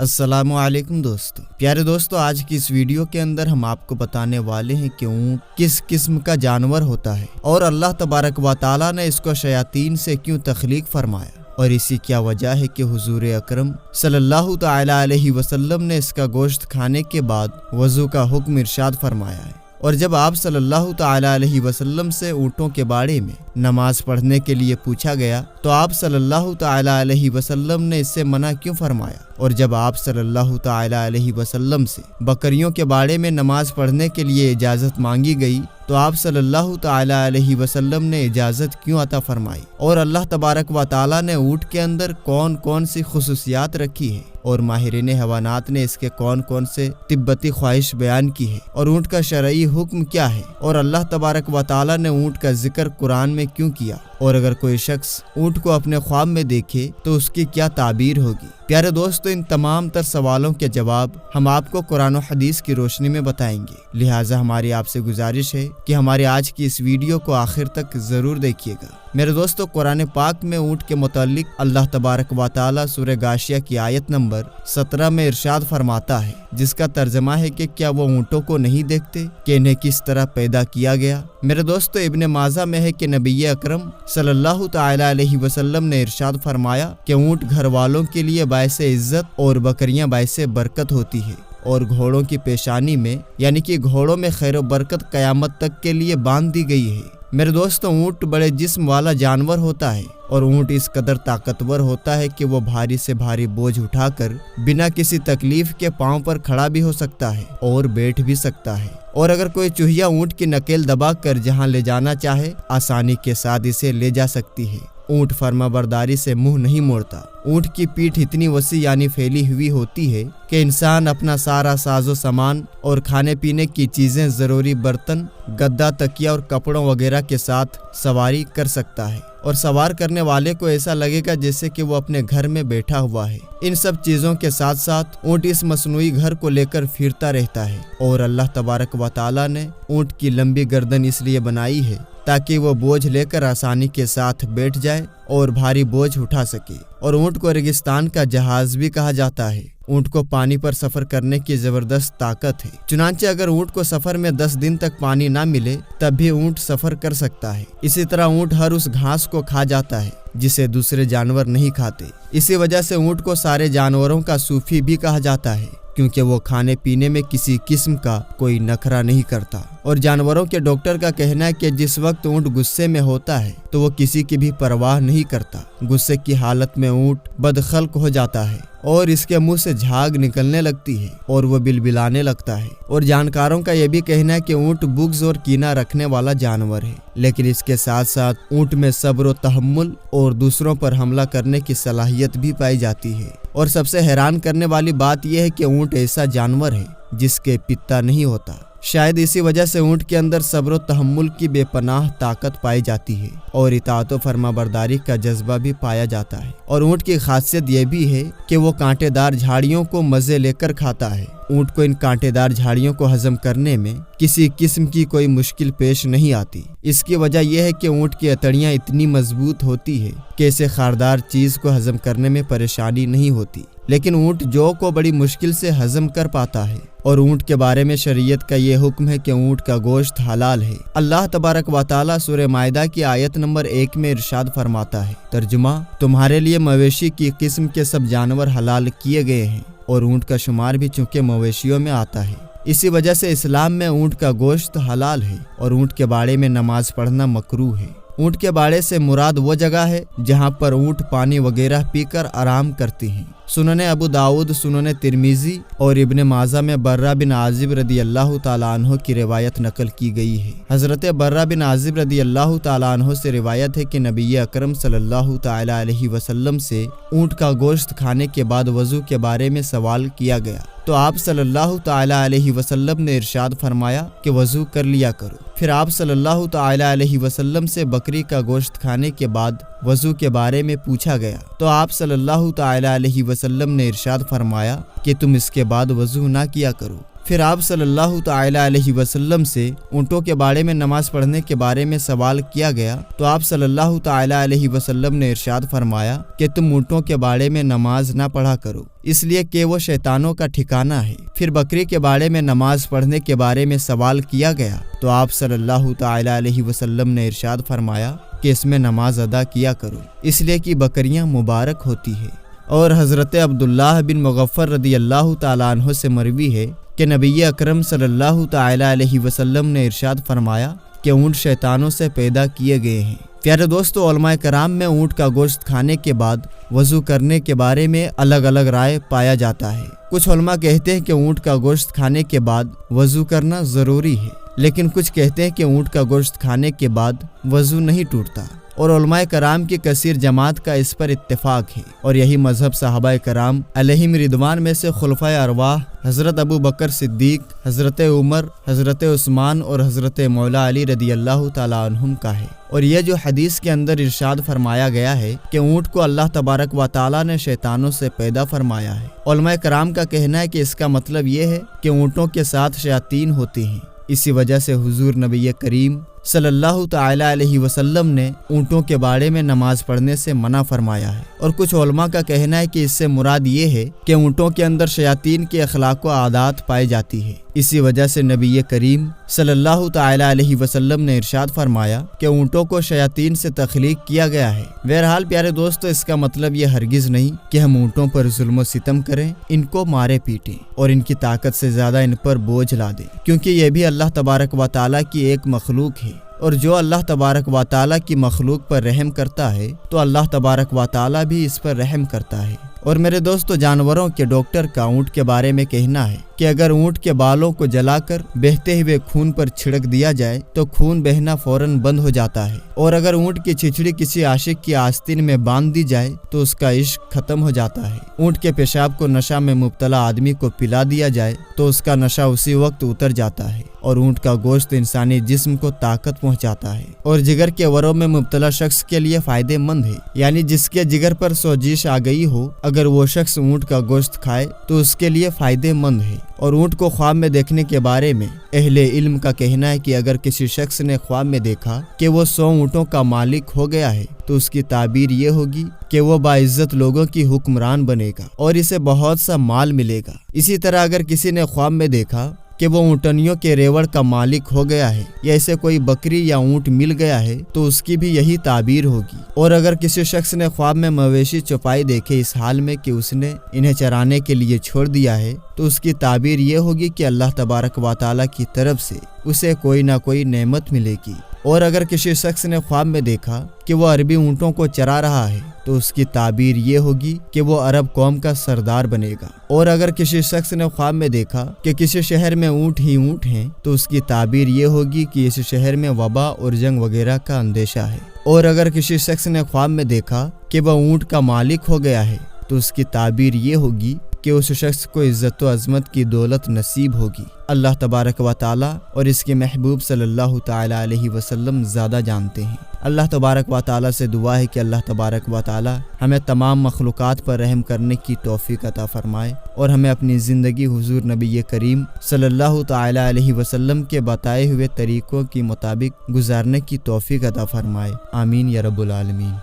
अस्सलाम वालेकुम दोस्तों। प्यारे दोस्तों, आज की इस वीडियो के अंदर हम आपको बताने वाले हैं कि ऊँट किस किस्म का जानवर होता है और अल्लाह तबारक व तआला ने इसको शयातीन से क्यों तख्लीक फरमाया और इसी क्या वजह है कि हुजूर अकरम सल्लल्लाहु तआला अलैहि वसल्लम ने इसका गोश्त खाने के बाद वज़ू का हुक्म इरशाद फरमाया है। और जब आप सल्लल्लाहु तआला अलैहि वसल्लम से ऊँटों के बारे में नमाज पढ़ने के लिए पूछा गया तो आप सल्लल्लाहु तआला अलैहि वसल्लम ने इससे मना क्यों फरमाया। और जब आप सल्लल्लाहु तआला अलैहि वसल्लम से बकरियों के बारे में नमाज पढ़ने के लिए इजाज़त मांगी गई तो आप सल्लल्लाहु तआला अलैहि वसल्लम ने इजाज़त क्यों अता फरमाई। और अल्लाह तबारक व तआला ने ऊँट के अंदर कौन कौन सी खुसूसियात रखी है और माहिरीन हवानात ने इसके कौन कौन से तिब्बती ख्वाहिश बयान की है और ऊँट का शरई हुक्म क्या है और अल्लाह तबारक व तआला ने ऊँट का जिक्र कुरान में क्यों किया। और अगर कोई शख्स ऊँट को अपने ख्वाब में देखे तो उसकी क्या ताबीर होगी। प्यारे दोस्तों, इन तमाम तर सवालों के जवाब हम आपको कुरान और हदीस की रोशनी में बताएंगे। लिहाजा हमारी आपसे गुजारिश है कि हमारे आज की इस वीडियो को आखिर तक जरूर देखिएगा। मेरे दोस्तों, कुरान पाक में ऊँट के मुतालिक अल्लाह तबारक व तआला सूरह गाशिया की आयत नंबर 17 में इरशाद फरमाता है, जिसका तर्जमा है कि क्या वो ऊँटों को नहीं देखते कि इन्हें किस तरह पैदा किया गया। मेरे दोस्तों, इब्ने माजा में है कि नबी अकरम सल्लल्लाहु तआला अलैहि वसल्लम ने इरशाद फरमाया कि ऊँट घर वालों के लिए बायसे इज्जत और बकरियां बायसे बरकत होती है और घोड़ों की पेशानी में यानी कि घोड़ों में खैर बरकत कयामत तक के लिए बांध दी गई है। मेरे दोस्तों, ऊँट बड़े जिस्म वाला जानवर होता है और ऊँट इस कदर ताकतवर होता है कि वो भारी से भारी बोझ उठाकर बिना किसी तकलीफ के पांव पर खड़ा भी हो सकता है और बैठ भी सकता है। और अगर कोई चूहिया ऊँट की नकेल दबाकर जहां ले जाना चाहे आसानी के साथ इसे ले जा सकती है। ऊँट फर्माबरदारी से मुंह नहीं मोड़ता। ऊँट की पीठ इतनी वसी यानी फैली हुई होती है कि इंसान अपना सारा साजो सामान और खाने पीने की चीजें, जरूरी बर्तन, गद्दा, तकिया और कपड़ों वगैरह के साथ सवारी कर सकता है और सवार करने वाले को ऐसा लगेगा जैसे कि वो अपने घर में बैठा हुआ है। इन सब चीजों के साथ साथ ऊँट इस मसनूई घर को लेकर फिरता रहता है और अल्लाह तबारक व तआला ने ऊँट की लंबी गर्दन इसलिए बनाई है ताकि वो बोझ लेकर आसानी के साथ बैठ जाए और भारी बोझ उठा सके। और ऊँट को रेगिस्तान का जहाज भी कहा जाता है। ऊँट को पानी पर सफर करने की जबरदस्त ताकत है। चुनांचे अगर ऊँट को सफर में 10 दिन तक पानी ना मिले तब भी ऊँट सफर कर सकता है। इसी तरह ऊँट हर उस घास को खा जाता है जिसे दूसरे जानवर नहीं खाते। इसी वजह से ऊँट को सारे जानवरों का सूफी भी कहा जाता है, क्योंकि वो खाने पीने में किसी किस्म का कोई नखरा नहीं करता। और जानवरों के डॉक्टर का कहना है कि जिस वक्त ऊँट गुस्से में होता है तो वो किसी की भी परवाह नहीं करता। गुस्से की हालत में ऊँट बदखल्क हो जाता है और इसके मुंह से झाग निकलने लगती है और वो बिलबिलाने लगता है। और जानकारों का यह भी कहना है कि ऊँट बुग़्ज़ और कीना रखने वाला जानवर है, लेकिन इसके साथ साथ ऊँट में सब्र और तहम्मुल और दूसरों पर हमला करने की सलाहियत भी पाई जाती है। और सबसे हैरान करने वाली बात यह है कि ऊँट ऐसा जानवर है जिसके पित्ता नहीं होता। शायद इसी वजह से ऊँट के अंदर सब्र और तहम्मुल की बेपनाह ताकत पाई जाती है और इताअत व फरमाबरदारी का जज्बा भी पाया जाता है। और ऊँट की खासियत यह भी है कि वो कांटेदार झाड़ियों को मजे लेकर खाता है। ऊँट को इन कांटेदार झाड़ियों को हजम करने में किसी किस्म की कोई मुश्किल पेश नहीं आती। इसकी वजह यह है कि ऊँट की अतड़ियाँ इतनी मजबूत होती है कि इसे खारदार चीज को हजम करने में परेशानी नहीं होती। लेकिन ऊँट जौ को बड़ी मुश्किल से हजम कर पाता है। और ऊँट के बारे में शरीयत का ये हुक्म है कि ऊँट का गोश्त हलाल है। अल्लाह तबारक व तआला सूरह माइदा की आयत नंबर 1 में इरशाद फरमाता है, तर्जुमा, तुम्हारे लिए मवेशी की किस्म के सब जानवर हलाल किए गए हैं। और ऊँट का शुमार भी चूंकि मवेशियों में आता है, इसी वजह से इस्लाम में ऊँट का गोश्त हलाल है और ऊँट के बाड़े में नमाज पढ़ना मकरूह है। ऊँट के बाड़े से मुराद वो जगह है जहाँ पर ऊँट पानी वगैरह पीकर आराम करती हैं। सुनने अबू दाऊद, सुनने तिरमिजी और इब्ने माजा में बर्रा बिन आजिब रदी अल्लाह ताला अन्हो की रिवायत नकल की गई है। हजरत बर्रा बिन आजिब रदी अल्लाह ताला अन्हो से रिवायत है कि नबी अकरम सल्लल्लाहु ताला अलैहि वसल्लम से ऊँट का गोश्त खाने के बाद वज़ू के बारे में सवाल किया गया तो आप सल्लल्लाहु ताला अलैहि वसल्लम ने इरशाद फरमाया कि वज़ू कर लिया करो। फिर आप सल्लल्लाहु ताला अलैहि वसल्लम से बकरी का गोश्त खाने के बाद वज़ू के बारे में पूछा गया तो आप सल्लल्लाहु ताला अलैहि वसल्लम ने इरशाद फरमाया कि तुम इसके बाद वज़ू ना किया करो। پھر آپ صلی اللہ تعالی علیہ وسلم سے اونٹوں کے بارے میں نماز پڑھنے کے بارے میں سوال کیا گیا تو آپ صلی اللہ تعالی علیہ وسلم نے ارشاد فرمایا کہ تم اونٹوں کے بارے میں نماز نہ پڑھا کرو، اس لیے کہ وہ شیطانوں کا ٹھکانہ ہے۔ پھر بکری کے بارے میں نماز پڑھنے کے بارے میں سوال کیا گیا تو آپ صلی اللہ تعالی علیہ وسلم نے ارشاد فرمایا کہ اس میں نماز ادا کیا کرو، اس لیے کہ بکریاں مبارک ہوتی ہے۔ اور حضرت عبداللہ بن مغفر رضی اللہ تعالیٰ عنہ سے مروی ہے کہ نبی اکرم صلی اللہ تعالی علیہ وسلم نے ارشاد فرمایا کہ اونٹ شیطانوں سے پیدا کیے گئے ہیں۔ پیارے دوستو، علماء کرام میں اونٹ کا گوشت کھانے کے بعد وضو کرنے کے بارے میں الگ الگ رائے پایا جاتا ہے۔ کچھ علماء کہتے ہیں کہ اونٹ کا گوشت کھانے کے بعد وضو کرنا ضروری ہے، لیکن کچھ کہتے ہیں کہ اونٹ کا گوشت کھانے کے بعد وضو نہیں ٹوٹتا، اور علماء کرام کی کثیر جماعت کا اس پر اتفاق ہے، اور یہی مذہب صحابہ کرام علیہم رضوان میں سے خلفائے ارواح حضرت ابو بکر صدیق، حضرت عمر، حضرت عثمان اور حضرت مولا علی رضی اللہ تعالیٰ عنہم کا ہے۔ اور یہ جو حدیث کے اندر ارشاد فرمایا گیا ہے کہ اونٹ کو اللہ تبارک و تعالیٰ نے شیطانوں سے پیدا فرمایا ہے، علماء کرام کا کہنا ہے کہ اس کا مطلب یہ ہے کہ اونٹوں کے ساتھ شیاطین ہوتے ہیں۔ اسی وجہ سے حضور نبی کریم صلی اللہ تعالی علیہ وسلم نے اونٹوں کے بارے میں نماز پڑھنے سے منع فرمایا ہے۔ اور کچھ علماء کا کہنا ہے کہ اس سے مراد یہ ہے کہ اونٹوں کے اندر شیاطین کے اخلاق و عادات پائی جاتی ہے، اسی وجہ سے نبی کریم صلی اللہ تعالی علیہ وسلم نے ارشاد فرمایا کہ اونٹوں کو شیاطین سے تخلیق کیا گیا ہے۔ بہرحال پیارے دوستو، اس کا مطلب یہ ہرگز نہیں کہ ہم اونٹوں پر ظلم و ستم کریں، ان کو مارے پیٹیں اور ان کی طاقت سے زیادہ ان پر بوجھ لا دیں، کیونکہ یہ بھی اللہ تبارک و تعالیٰ کی ایک مخلوق ہے، اور جو اللہ تبارک و تعالیٰ کی مخلوق پر رحم کرتا ہے تو اللہ تبارک و تعالیٰ بھی اس پر رحم کرتا ہے۔ اور میرے دوستو، جانوروں کے ڈاکٹر کا اونٹ کے بارے میں کہنا ہے کہ اگر اونٹ کے بالوں کو جلا کر بہتے ہوئے خون پر چھڑک دیا جائے تو خون بہنا فوراً بند ہو جاتا ہے، اور اگر اونٹ کی چھچڑی کسی عاشق کی آستین میں باندھ دی جائے تو اس کا عشق ختم ہو جاتا ہے۔ اونٹ کے پیشاب کو نشہ میں مبتلا آدمی کو پلا دیا جائے تو اس کا نشہ اسی وقت اتر جاتا ہے، اور اونٹ کا گوشت انسانی جسم کو طاقت پہنچاتا ہے اور جگر کے ورم میں مبتلا شخص کے لیے فائدہ مند ہے، یعنی جس کے جگر پر سوزش آ گئی ہو، اگر وہ شخص اونٹ کا گوشت کھائے تو اس کے لیے فائدہ مند ہے۔ اور اونٹ کو خواب میں دیکھنے کے بارے میں اہل علم کا کہنا ہے کہ اگر کسی شخص نے خواب میں دیکھا کہ وہ 100 اونٹوں کا مالک ہو گیا ہے تو اس کی تعبیر یہ ہوگی کہ وہ باعزت لوگوں کی حکمران بنے گا اور اسے بہت سا مال ملے گا۔ اسی طرح اگر کسی نے خواب میں دیکھا کہ وہ اونٹنیوں کے ریوڑ کا مالک ہو گیا ہے یا اسے کوئی بکری یا اونٹ مل گیا ہے تو اس کی بھی یہی تعبیر ہوگی۔ اور اگر کسی شخص نے خواب میں مویشی چوپائے دیکھے اس حال میں کہ اس نے انہیں چرانے کے لیے چھوڑ دیا ہے تو اس کی تعبیر یہ ہوگی کہ اللہ تبارک و تعالیٰ کی طرف سے اسے کوئی نہ کوئی نعمت ملے گی۔ اور اگر کسی شخص نے خواب میں دیکھا کہ وہ عربی اونٹوں کو چرا رہا ہے تو اس کی تعبیر یہ ہوگی کہ وہ عرب قوم کا سردار بنے گا۔ اور اگر کسی شخص نے خواب میں دیکھا کہ کسی شہر میں اونٹ ہی اونٹ ہیں تو اس کی تعبیر یہ ہوگی کہ اس شہر میں وبا اور جنگ وغیرہ کا اندیشہ ہے۔ اور اگر کسی شخص نے خواب میں دیکھا کہ وہ اونٹ کا مالک ہو گیا ہے تو اس کی تعبیر یہ ہوگی کہ اس شخص کو عزت و عظمت کی دولت نصیب ہوگی۔ اللہ تبارک و تعالی اور اس کے محبوب صلی اللہ تعالی علیہ وسلم زیادہ جانتے ہیں۔ اللہ تبارک و تعالی سے دعا ہے کہ اللہ تبارک و تعالی ہمیں تمام مخلوقات پر رحم کرنے کی توفیق عطا فرمائے اور ہمیں اپنی زندگی حضور نبی کریم صلی اللہ تعالی علیہ وسلم کے بتائے ہوئے طریقوں کے مطابق گزارنے کی توفیق عطا فرمائے۔ آمین یا رب العالمین۔